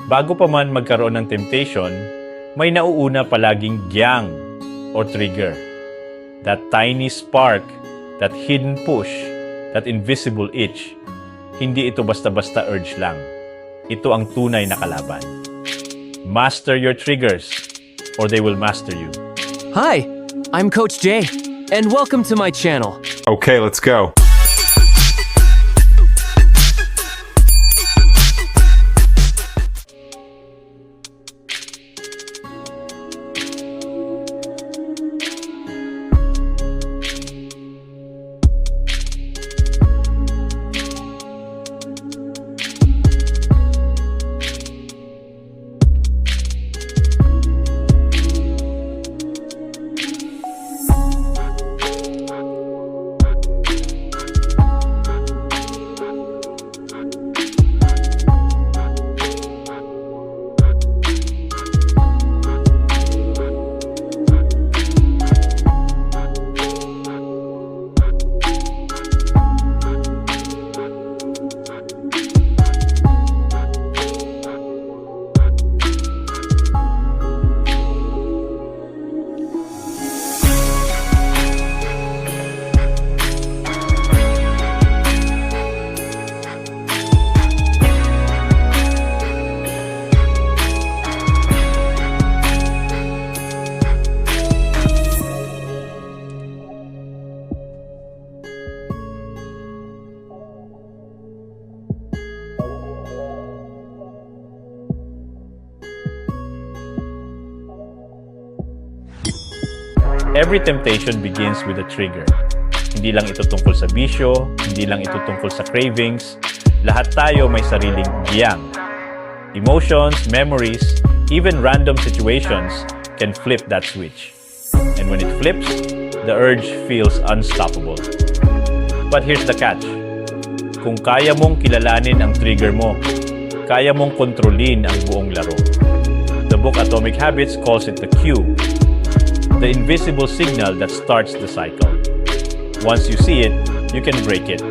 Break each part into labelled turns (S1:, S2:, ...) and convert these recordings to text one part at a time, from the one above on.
S1: Bago pa man magkaroon ng temptation, may nauuna palaging giyang or trigger. That tiny spark, that hidden push, that invisible itch. Hindi ito basta-basta urge lang. Ito ang tunay na kalaban. Master your triggers, or they will master you.
S2: Hi, I'm Coach Jay, and welcome to my channel.
S3: Okay, let's go.
S1: Every temptation begins with a trigger. Hindi lang ito tungkol sa bisyo, hindi lang ito tungkol sa cravings. Lahat tayo may sariling giyang. Emotions, memories, even random situations can flip that switch. And when it flips, the urge feels unstoppable. But here's the catch. Kung kaya mong kilalanin ang trigger mo, kaya mong kontrolin ang buong laro. The book Atomic Habits calls it the cue. The invisible signal that starts the cycle. Once you see it, you can break it.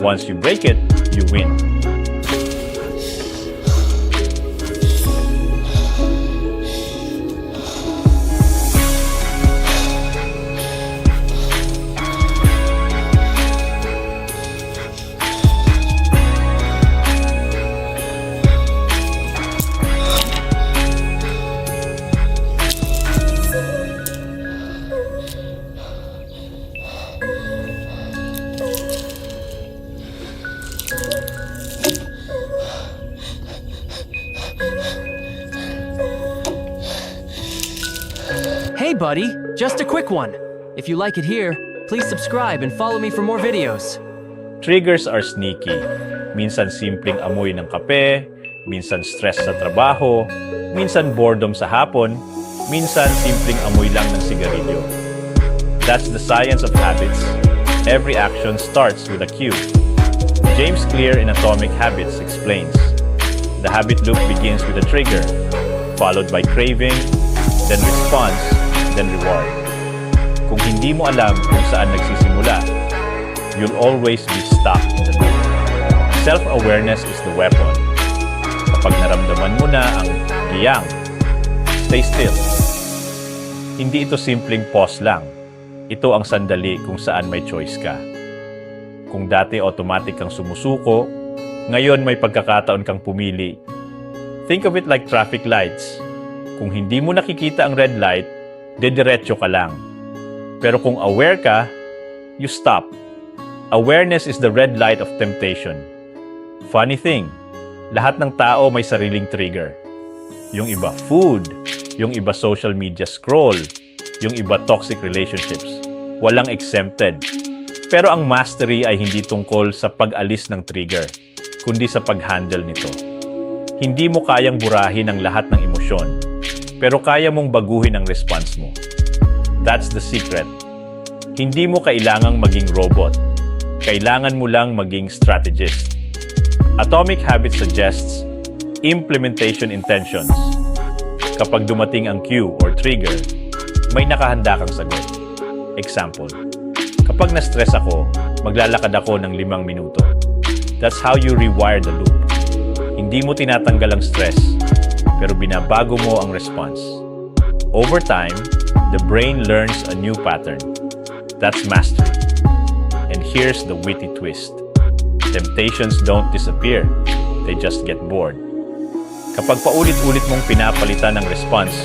S1: Once you break it, you win.
S2: Hey buddy, just a quick one. If you like it here, please subscribe and follow me for more videos.
S1: Triggers are sneaky. Minsan simpleng amoy ng kape, minsan stress sa trabaho, minsan boredom sa hapon, minsan simpleng amoy lang ng sigarilyo. That's the science of habits. Every action starts with a cue. James Clear in Atomic Habits explains, the habit loop begins with a trigger, followed by craving, then response, then reward. Kung hindi mo alam kung saan nagsisimula, you'll always be stuck in the loop. Self-awareness is the weapon. Kapag naramdaman mo na ang giyang, stay still. Hindi ito simpleng pause lang. Ito ang sandali kung saan may choice ka. Kung dati automatic kang sumusuko, ngayon may pagkakataon kang pumili. Think of it like traffic lights. Kung hindi mo nakikita ang red light, dediretso ka lang. Pero kung aware ka, you stop. Awareness is the red light of temptation. Funny thing, lahat ng tao may sariling trigger. Yung iba food, yung iba social media scroll, yung iba toxic relationships. Walang exempted. Pero ang mastery ay hindi tungkol sa pag-alis ng trigger, kundi sa pag-handle nito. Hindi mo kayang burahin ang lahat ng emosyon, pero kaya mong baguhin ang response mo. That's the secret. Hindi mo kailangang maging robot. Kailangan mo lang maging strategist. Atomic Habits suggests implementation intentions. Kapag dumating ang cue or trigger, may nakahanda kang sagot. Example, kapag na-stress ako, maglalakad ako ng 5 minuto. That's how you rewire the loop. Hindi mo tinatanggal ang stress, pero binabago mo ang response. Over time, the brain learns a new pattern. That's mastery. And here's the witty twist. Temptations don't disappear. They just get bored. Kapag paulit-ulit mong pinapalitan ang response,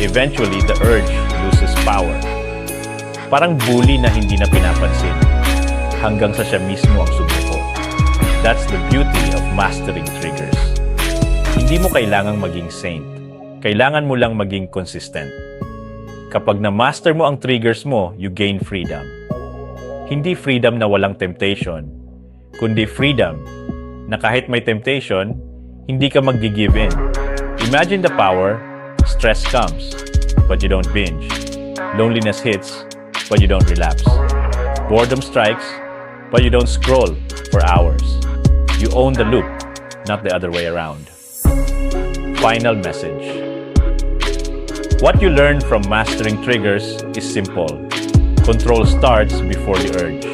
S1: eventually the urge loses power. Parang bully na hindi na pinapansin, hanggang sa siya mismo ang sumuko. That's the beauty of mastering triggers. Hindi mo kailangang maging saint. Kailangan mo lang maging consistent. Kapag na-master mo ang triggers mo, you gain freedom. Hindi freedom na walang temptation, kundi freedom na kahit may temptation, hindi ka mag-give in. Imagine the power. Stress comes, but you don't binge. Loneliness hits, but you don't relapse. Boredom strikes, but you don't scroll for hours. You own the loop, not the other way around. Final message. What you learn from mastering triggers is simple. Control starts before the urge.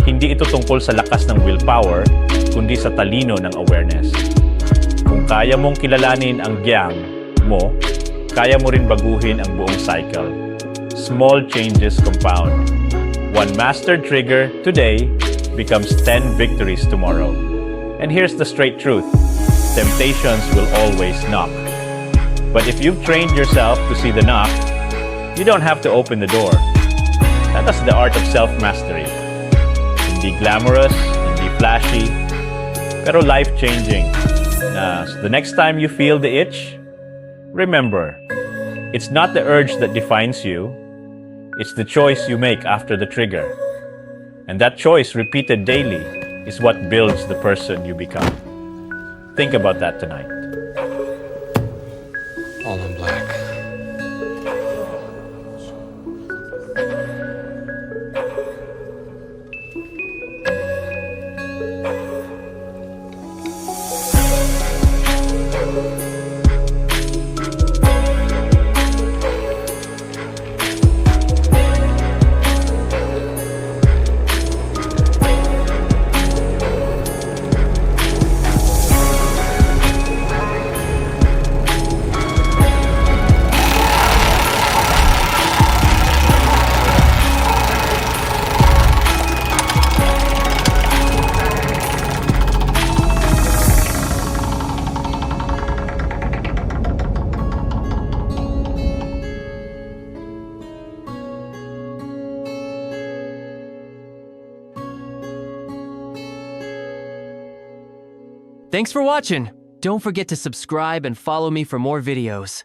S1: Hindi ito tungkol sa lakas ng willpower, kundi sa talino ng awareness. Kung kaya mong kilalanin ang gyang mo, kaya mo rin baguhin ang buong cycle. Small changes compound. One mastered trigger today becomes 10 victories tomorrow. And here's the straight truth. Temptations will always knock. But if you've trained yourself to see the knock, you don't have to open the door. That is the art of self-mastery. Hindi glamorous, hindi flashy, pero life-changing. The next time you feel the itch, remember, it's not the urge that defines you, it's the choice you make after the trigger. And that choice, repeated daily, is what builds the person you become. Think about that tonight.
S3: All in black.
S2: Thanks for watching. Don't forget to subscribe and follow me for more videos.